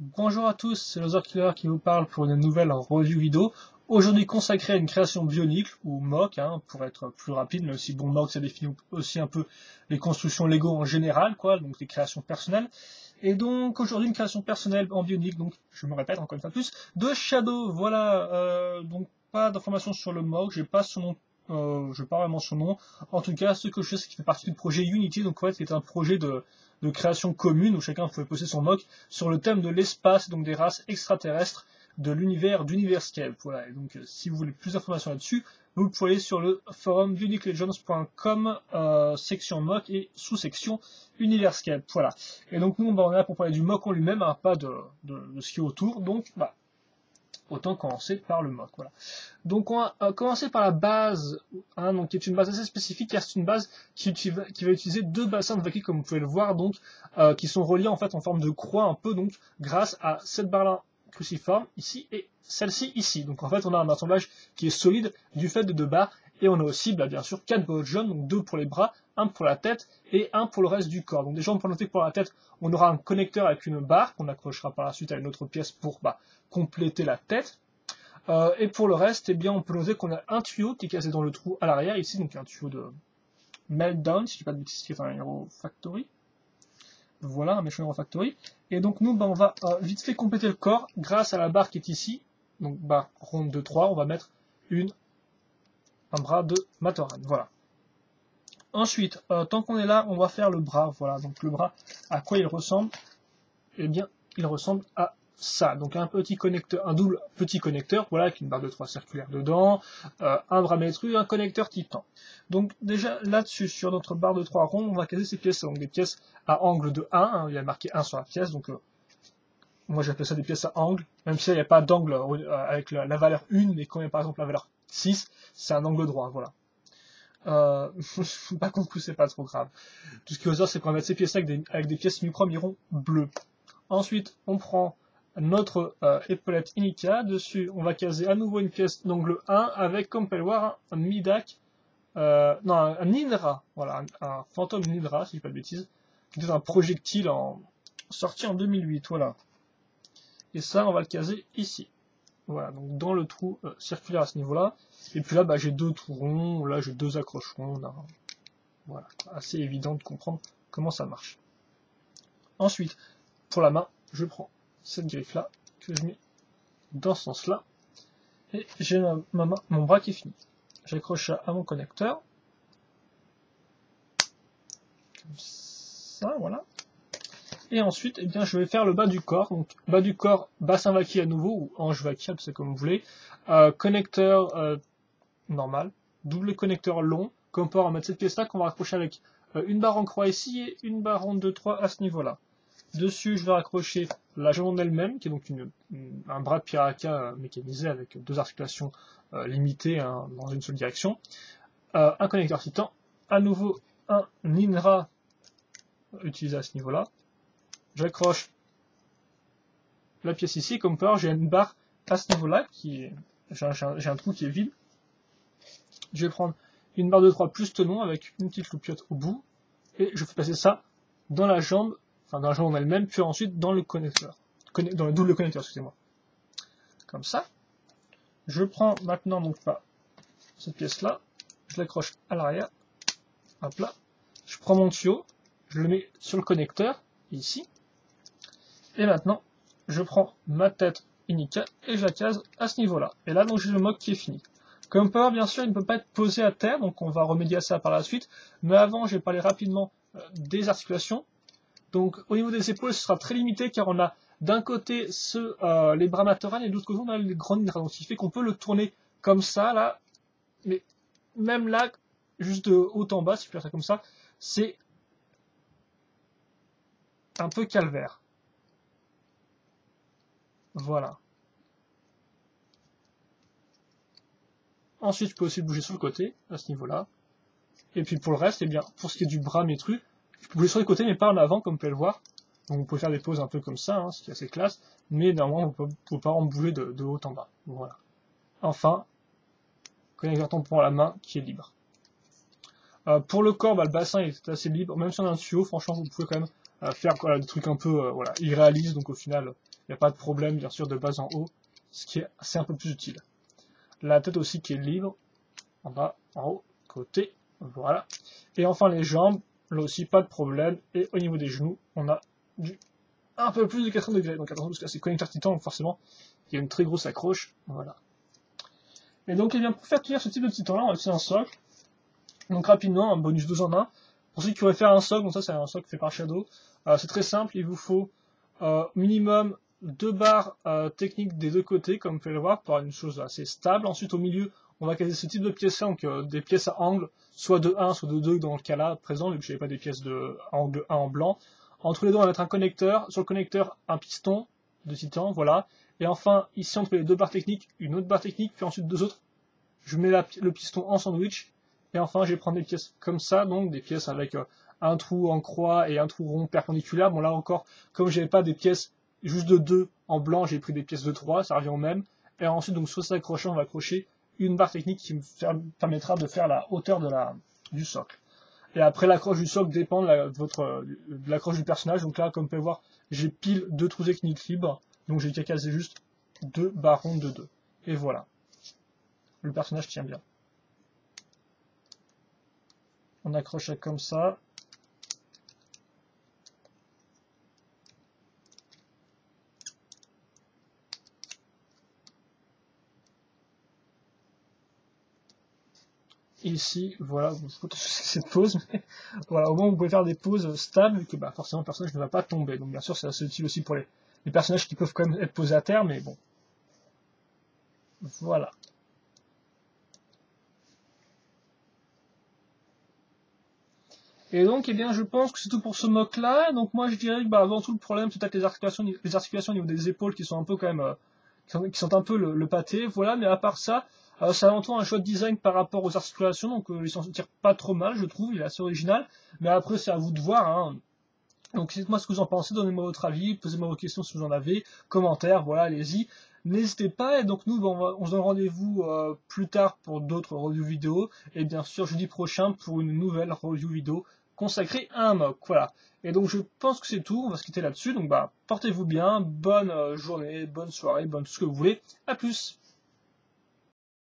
Bonjour à tous, c'est Loser Killer qui vous parle pour une nouvelle review vidéo. Aujourd'hui consacrée à une création bionique, ou mock, pour être plus rapide, mais aussi bon, mock ça définit aussi un peu les constructions Lego en général, quoi, donc les créations personnelles. Et donc aujourd'hui une création personnelle en bionique, donc je me répète encore une fois plus, de Shadow, voilà, donc pas d'informations sur le mock, j'ai pas son nom. Je pas vraiment son nom. En tout cas, ce que je sais, c'est qu'il fait partie du projet Unity, donc en fait, c'est un projet de création commune où chacun pouvait poster son mock sur le thème de l'espace, donc des races extraterrestres de l'univers d'Universcape. Voilà. Et donc, si vous voulez plus d'informations là-dessus, vous pouvez aller sur le forum uniquelegends.com, section mock et sous-section Universcape. Voilà. Et donc, nous, on est là pour parler du mock en lui-même, pas de ce qui est autour. Donc, autant commencer par le mock. Voilà. Donc on va commencer par la base, donc qui est une base assez spécifique, car c'est une base qui va utiliser deux bassins de vacuum, comme vous pouvez le voir, donc qui sont reliés en fait en forme de croix un peu, donc grâce à cette barre-là cruciforme ici et celle-ci ici. Donc en fait on a un assemblage qui est solide du fait de deux barres, et on a aussi bien sûr 4 bolts jaunes, donc 2 pour les bras, 1 pour la tête et 1 pour le reste du corps. Donc déjà on peut noter que pour la tête on aura un connecteur avec une barre qu'on accrochera par la suite à une autre pièce pour compléter la tête. Et pour le reste, on peut noter qu'on a un tuyau qui est cassé dans le trou à l'arrière, ici, donc un tuyau de Meltdown, si je ne dis pas de bêtises, qui est un Hero Factory. Voilà, un méchant Hero Factory. Et donc nous, on va vite fait compléter le corps grâce à la barre qui est ici. Donc barre ronde de 3, on va mettre un bras de Matoran. Voilà. Ensuite, tant qu'on est là, on va faire le bras. Voilà, donc le bras, à quoi il ressemble? Eh bien, il ressemble à ça, donc un petit connecteur, un double petit connecteur, voilà, avec une barre de 3 circulaire dedans, un bras métru, un connecteur titan. Donc déjà là-dessus, sur notre barre de 3 ronds, on va caser ces pièces, donc des pièces à angle de 1, il y a marqué 1 sur la pièce, donc moi j'appelle ça des pièces à angle, même si il n'y a pas d'angle avec la valeur 1, mais quand il y a par exemple la valeur 6, c'est un angle droit, voilà. Pas qu'on c'est pas trop grave. Tout ce qui est aux c'est qu'on va mettre ces pièces avec des pièces micro-miron bleues. Ensuite, on prend notre épaulette Inika. Dessus, on va caser à nouveau une pièce d'angle 1 avec, comme on peut le voir, un Midak, non, un Nidra, voilà, un fantôme Nidra, si je dis pas de bêtises, qui est un projectile sorti en 2008, voilà. Et ça, on va le caser ici. Voilà, donc dans le trou circulaire à ce niveau-là. Et puis là, j'ai deux trous ronds, là j'ai deux accroches rondes. Voilà, assez évident de comprendre comment ça marche. Ensuite, pour la main, je prends cette griffe-là, que je mets dans ce sens-là, et j'ai mon bras qui est fini. J'accroche ça à mon connecteur, comme ça, voilà. Et ensuite, je vais faire le bas du corps. Donc, bas du corps, bassin vaki à nouveau, ou ange vaki, c'est comme vous voulez. Connecteur normal, double connecteur long, comme on peut en mettre cette pièce-là qu'on va raccrocher avec une barre en croix ici et une barre ronde de 3 à ce niveau-là. Dessus, je vais raccrocher la jambe elle-même, qui est donc un bras de piraka mécanisé avec deux articulations limitées dans une seule direction. Un connecteur titan, à nouveau un Ninra utilisé à ce niveau-là. J'accroche la pièce ici, comme peut voir, j'ai une barre à ce niveau-là, j'ai un trou qui est vide. Je vais prendre une barre de 3 plus tenon avec une petite loupiote au bout, et je fais passer ça dans la jambe, dans la jambe en elle-même, puis ensuite dans le connecteur, dans le double connecteur, excusez-moi. Comme ça. Je prends maintenant donc cette pièce-là, je l'accroche à l'arrière, hop là. Je prends mon tuyau, je le mets sur le connecteur, ici. Et maintenant, je prends ma tête Inika et je la case à ce niveau-là. Et là, donc j'ai le mock qui est fini. Comme on peut voir, bien sûr, il ne peut pas être posé à terre, donc on va remédier à ça par la suite. Mais avant, je vais parler rapidement des articulations. Donc au niveau des épaules, ce sera très limité car on a d'un côté les bras Matoran et de l'autre côté on a les grands Nidra. Donc ce qui fait qu'on peut le tourner comme ça, là. Mais même là, juste de haut en bas, si je peux faire ça comme ça, c'est un peu calvaire. Voilà. Ensuite, je peux aussi bouger sur le côté, à ce niveau-là. Et puis pour le reste, pour ce qui est du bras métru, je peux bouger sur les côtés, mais pas en avant, comme vous pouvez le voir. Donc vous pouvez faire des poses un peu comme ça, ce qui est assez classe. Mais normalement, vous ne pouvez pas en bouger de haut en bas. Voilà. Enfin, connecteur tampon à la main, qui est libre. Pour le corps, le bassin est assez libre. Même si on a un tuyau, franchement, vous pouvez quand même faire des trucs un peu voilà, irréalistes, donc au final, il n'y a pas de problème, bien sûr, de bas en haut, ce qui est assez un peu plus utile. La tête aussi qui est libre, en bas, en haut, côté, voilà. Et enfin les jambes, là aussi pas de problème, et au niveau des genoux, on a un peu plus de 80 degrés, donc attention parce que c'est connecteur titan, donc forcément, il y a une très grosse accroche, voilà. Et donc, eh bien, pour faire tenir ce type de titan-là, on va utiliser un socle. Donc rapidement, un bonus 2 en 1. Pour ceux qui auraient fait un socle, donc ça c'est un socle fait par Shadow, c'est très simple, il vous faut minimum 2 barres techniques des deux côtés, comme vous pouvez le voir, pour avoir une chose assez stable. Ensuite au milieu, on va caser ce type de pièces-là, donc des pièces à angle, soit de 1, soit de 2 dans le cas là présent, vu que je n'avais pas des pièces de angle 1 en blanc. Entre les deux, on va mettre un connecteur, sur le connecteur un piston de titan, voilà. Et enfin, ici entre les deux barres techniques, une autre barre technique, puis ensuite deux autres. Je mets le piston en sandwich. Et enfin, je vais prendre des pièces comme ça, donc des pièces avec un trou en croix et un trou rond perpendiculaire. Bon, là encore, comme j'avais pas des pièces juste de 2 en blanc, j'ai pris des pièces de 3, ça revient au même. Et ensuite, donc sur cet accrocheur, on va accrocher une barre technique qui me permettra de faire la hauteur du socle. Et après, l'accroche du socle dépend de l'accroche du personnage. Donc là, comme vous pouvez voir, j'ai pile 2 trous techniques libres. Donc j'ai qu'à caser juste 2 barres rondes de 2. Et voilà. Le personnage tient bien. On accroche ça comme ça. Ici, voilà, je sais pas ce que c'est cette pause, mais voilà, au moins vous pouvez faire des pauses stables, que bah, forcément le personnage ne va pas tomber. Donc bien sûr, c'est assez utile aussi pour les personnages qui peuvent quand même être posés à terre, mais bon. Voilà. Et donc, eh bien, je pense que c'est tout pour ce mock-là. Donc moi, je dirais que bah, avant tout, le problème, c'est peut-être les articulations au niveau des épaules qui sont un peu quand même, qui sont un peu le pâté. Voilà, mais à part ça, c'est avant tout un choix de design par rapport aux articulations, donc il s'en tire pas trop mal, je trouve, il est assez original. Mais après, c'est à vous de voir, hein. Donc dites-moi ce que vous en pensez, donnez-moi votre avis, posez-moi vos questions si vous en avez, commentaires, voilà, allez-y. N'hésitez pas, et donc nous, on se donne rendez-vous plus tard pour d'autres reviews vidéo, et bien sûr jeudi prochain pour une nouvelle review vidéo consacrée à un mock, voilà. Et donc je pense que c'est tout, on va se quitter là-dessus, donc bah portez-vous bien, bonne journée, bonne soirée, bonne tout ce que vous voulez, à plus.